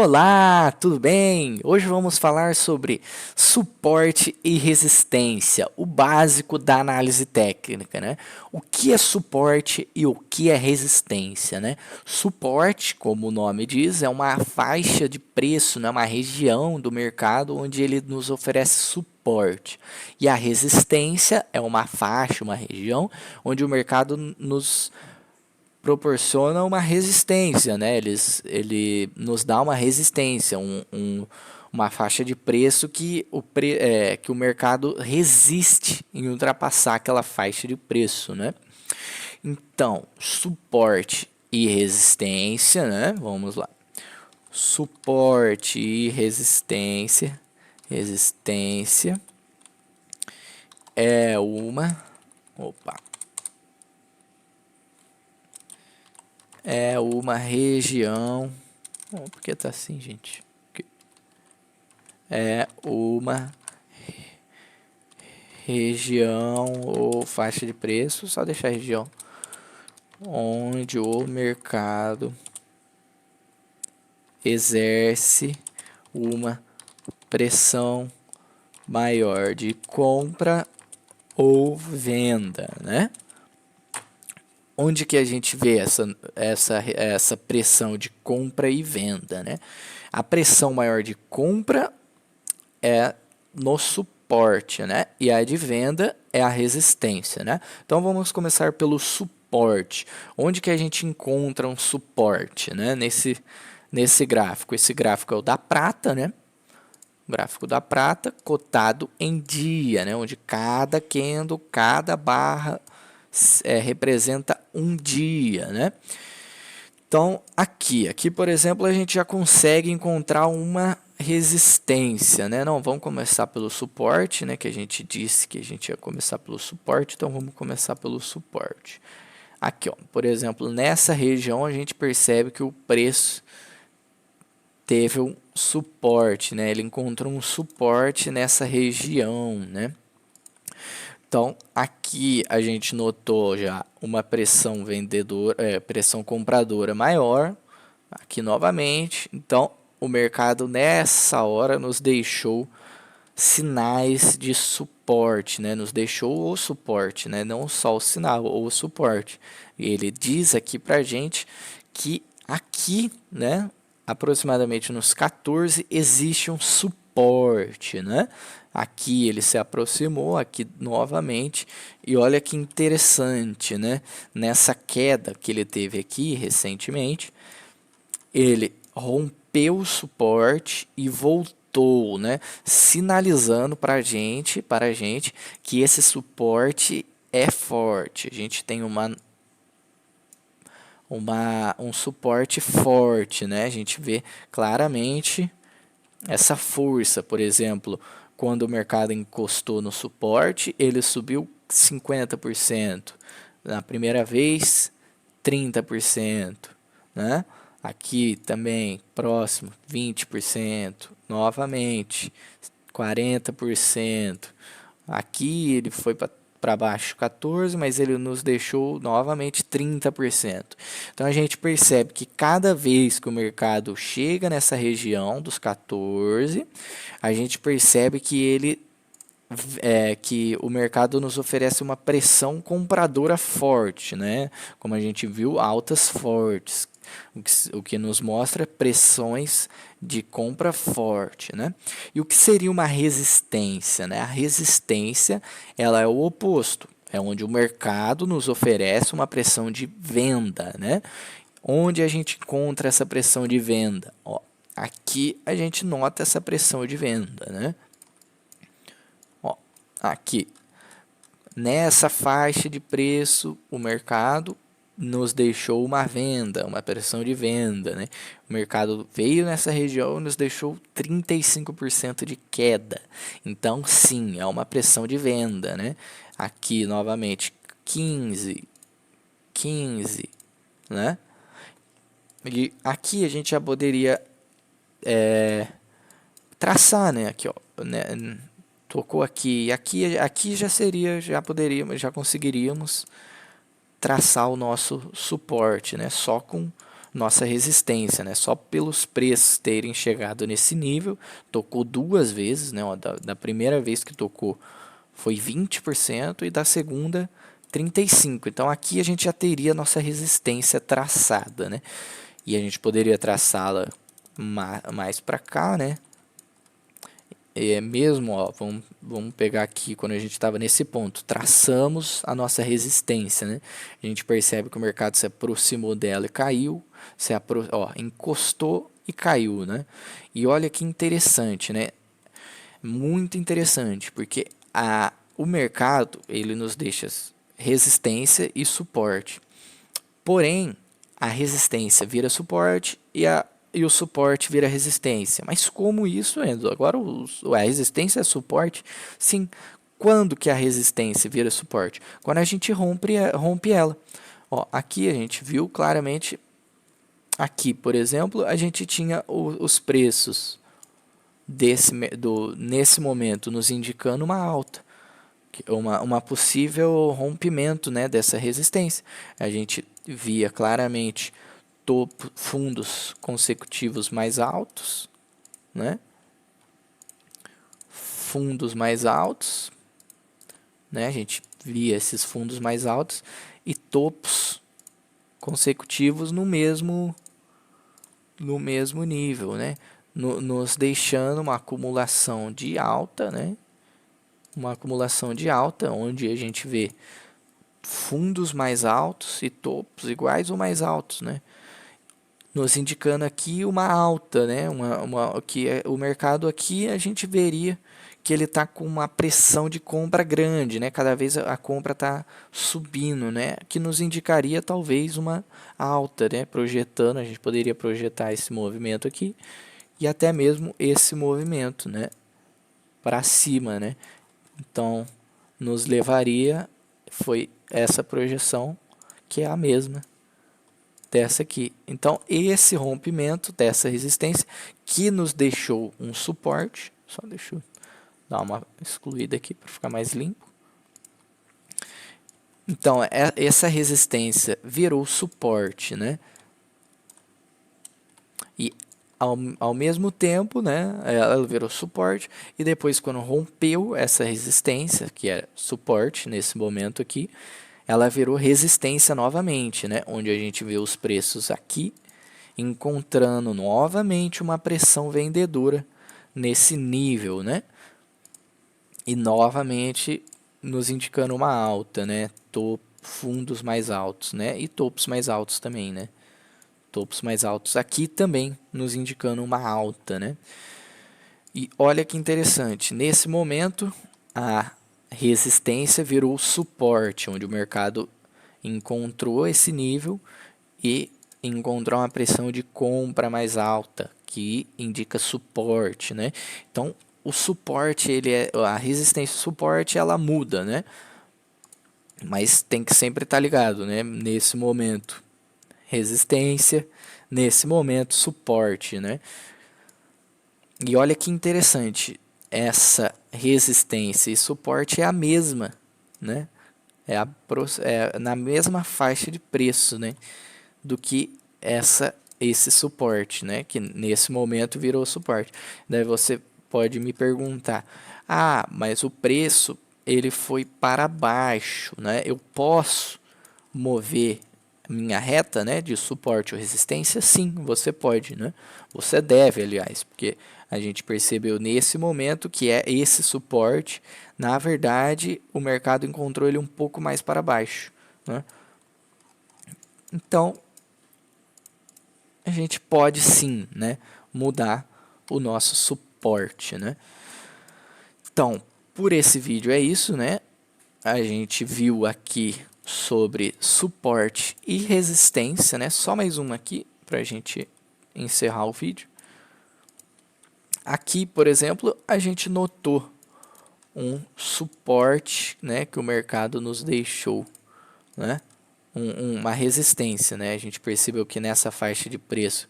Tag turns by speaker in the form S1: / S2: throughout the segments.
S1: Olá, tudo bem? Hoje vamos falar sobre suporte e resistência, o básico da análise técnica, né? O que é suporte e o que é resistência, né? Suporte, como o nome diz, é uma faixa de preço, né? Uma região do mercado onde ele nos oferece suporte. E a resistência é uma faixa, uma região onde o mercado nos proporciona uma resistência, né? Ele nos dá uma resistência, uma faixa de preço que o mercado resiste em ultrapassar aquela faixa de preço, né? Então, suporte e resistência, né? Vamos lá. Suporte e resistência. Resistência é uma. Opa. É uma região. Por que tá assim, gente? É uma região ou faixa de preço, só deixar região, onde o mercado exerce uma pressão maior de compra ou venda, né? Onde que a gente vê essa pressão de compra e venda, né? A pressão maior de compra é no suporte, né? E a de venda é a resistência, né? Então vamos começar pelo suporte. Onde que a gente encontra um suporte, né? Nesse gráfico. Esse gráfico é o da prata, né? Gráfico da prata cotado em dia, né? Onde cada candle, cada barra representa um dia, né? Então, aqui, por exemplo, a gente já consegue encontrar uma resistência, né? Não, vamos começar pelo suporte, né? Que a gente disse que a gente ia começar pelo suporte, então vamos começar pelo suporte. Aqui, ó, por exemplo, nessa região a gente percebe que o preço teve um suporte, né? Ele encontrou um suporte nessa região, né? Então, aqui a gente notou já uma pressão vendedora, pressão compradora maior, aqui novamente. Então, o mercado nessa hora nos deixou sinais de suporte, né? Nos deixou o suporte, né? Não só o sinal, ou o suporte. E ele diz aqui pra gente que aqui, né, aproximadamente nos 14 existe um suporte, né? Aqui ele se aproximou, aqui novamente, e olha que interessante, né? Nessa queda que ele teve aqui recentemente, ele rompeu o suporte e voltou, né? Sinalizando para a gente que esse suporte é forte. A gente tem um suporte forte, né? A gente vê claramente essa força, por exemplo, quando o mercado encostou no suporte, ele subiu 50%. Na primeira vez, 30%, né? Aqui também, próximo, 20%, novamente, 40%. Aqui ele foi para baixo 14, mas ele nos deixou novamente 30%. Então a gente percebe que cada vez que o mercado chega nessa região dos 14, a gente percebe que o mercado nos oferece uma pressão compradora forte, né? Como a gente viu, altas fortes, o que nos mostra pressões de compra forte, né? E o que seria uma resistência, né? A resistência, ela é o oposto, é onde o mercado nos oferece uma pressão de venda, né? Onde a gente encontra essa pressão de venda? Ó, aqui a gente nota essa pressão de venda, né? Ó, aqui, nessa faixa de preço, o mercado nos deixou uma venda, uma pressão de venda, né? O mercado veio nessa região e nos deixou 35% de queda. Então, sim, é uma pressão de venda, né? Aqui, novamente, 15, né? E aqui a gente já poderia traçar, né? Aqui, ó, né? Tocou aqui, aqui já poderíamos, já conseguiríamos traçar o nosso suporte, né? Só com nossa resistência, né? Só pelos preços terem chegado nesse nível, tocou duas vezes, né? Ó, da primeira vez que tocou foi 20% e da segunda 35%. Então aqui a gente já teria nossa resistência traçada, né? E a gente poderia traçá-la mais para cá, né? É mesmo, ó, vamos pegar aqui quando a gente estava nesse ponto, traçamos a nossa resistência, né? A gente percebe que o mercado se aproximou dela e caiu, encostou e caiu, né? E olha que interessante, né? Muito interessante, porque o mercado ele nos deixa resistência e suporte. Porém, a resistência vira suporte e o suporte vira resistência. Mas como isso, Enzo? Agora a resistência é suporte? Sim. Quando que a resistência vira suporte? Quando a gente rompe ela. Ó, aqui a gente viu claramente, aqui, por exemplo, a gente tinha os preços nesse momento nos indicando uma alta. Uma possível rompimento, né, dessa resistência. A gente via claramente fundos consecutivos mais altos, né? Fundos mais altos, né? A gente via esses fundos mais altos e topos consecutivos no mesmo nível, né? Nos deixando uma acumulação de alta, né? Uma acumulação de alta, onde a gente vê fundos mais altos e topos iguais ou mais altos, né? Nos indicando aqui uma alta, né? Que o mercado aqui a gente veria que ele está com uma pressão de compra grande, né? Cada vez a compra está subindo, né? Que nos indicaria talvez uma alta, né? Projetando, a gente poderia projetar esse movimento aqui e até mesmo esse movimento, né? Para cima, né? Então, nos levaria, foi essa projeção que é a mesma dessa aqui. Então, esse rompimento dessa resistência que nos deixou um suporte, só deixa eu dar uma excluída aqui para ficar mais limpo. Então, essa resistência virou suporte, né? E ao mesmo tempo, né, ela virou suporte e depois quando rompeu essa resistência, que é suporte nesse momento aqui, ela virou resistência novamente, né, onde a gente vê os preços aqui encontrando novamente uma pressão vendedora nesse nível, né? E novamente nos indicando uma alta, né? Fundos mais altos, né? E topos mais altos também, né? Topos mais altos aqui também nos indicando uma alta, né? E olha que interessante, nesse momento a resistência virou suporte, onde o mercado encontrou esse nível e encontrou uma pressão de compra mais alta, que indica suporte, né? Então, o suporte, a resistência e o suporte, ela muda, né? Mas tem que sempre estar ligado, né? Nesse momento, resistência, nesse momento, suporte, né? E olha que interessante, essa resistência e suporte é a mesma, né? É na mesma faixa de preço, né? Do que esse suporte, né? Que nesse momento virou suporte. Daí você pode me perguntar: ah, mas o preço ele foi para baixo, né? Eu posso mover minha reta, né, de suporte ou resistência? Sim, você pode, né? Você deve, aliás, porque a gente percebeu nesse momento que é esse suporte, na verdade, o mercado encontrou ele um pouco mais para baixo, né? Então, a gente pode sim, né, mudar o nosso suporte, né? Então, por esse vídeo é isso, né? A gente viu aqui sobre suporte e resistência, né? Só mais uma aqui para a gente encerrar o vídeo. Aqui, por exemplo, a gente notou um suporte, né, que o mercado nos deixou, né? Uma resistência, né? A gente percebeu que nessa faixa de preço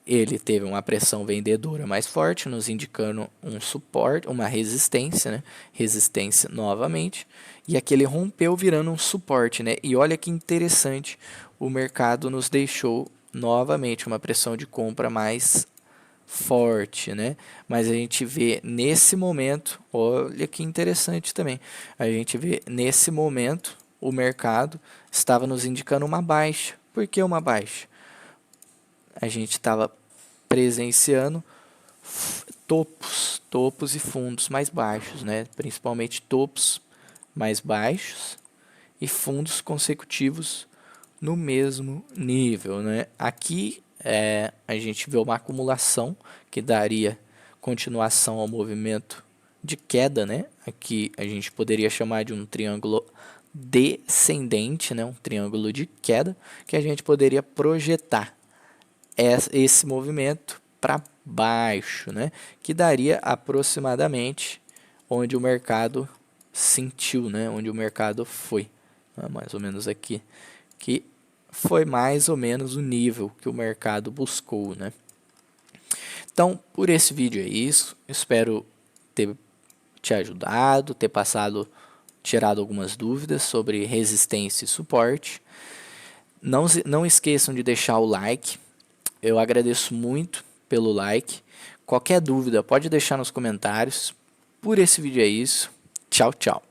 S1: ele teve uma pressão vendedora mais forte, nos indicando um suporte, uma resistência, né? Resistência novamente, e aqui ele rompeu virando um suporte, né? E olha que interessante, o mercado nos deixou novamente uma pressão de compra mais forte, né? Mas a gente vê nesse momento, olha que interessante também, a gente vê nesse momento o mercado estava nos indicando uma baixa. Por que uma baixa? A gente estava presenciando topos e fundos mais baixos, né? Principalmente topos mais baixos e fundos consecutivos no mesmo nível, né? Aqui a gente vê uma acumulação que daria continuação ao movimento de queda, né? Aqui a gente poderia chamar de um triângulo descendente, né? Um triângulo de queda que a gente poderia projetar esse movimento para baixo, né? Que daria aproximadamente onde o mercado sentiu, né? Onde o mercado foi, mais ou menos aqui, que foi mais ou menos o nível que o mercado buscou, né? Então, por esse vídeo é isso. Espero ter te ajudado, ter tirado algumas dúvidas sobre resistência e suporte. Não esqueçam de deixar o like. Eu agradeço muito pelo like. Qualquer dúvida pode deixar nos comentários. Por esse vídeo é isso. Tchau, tchau.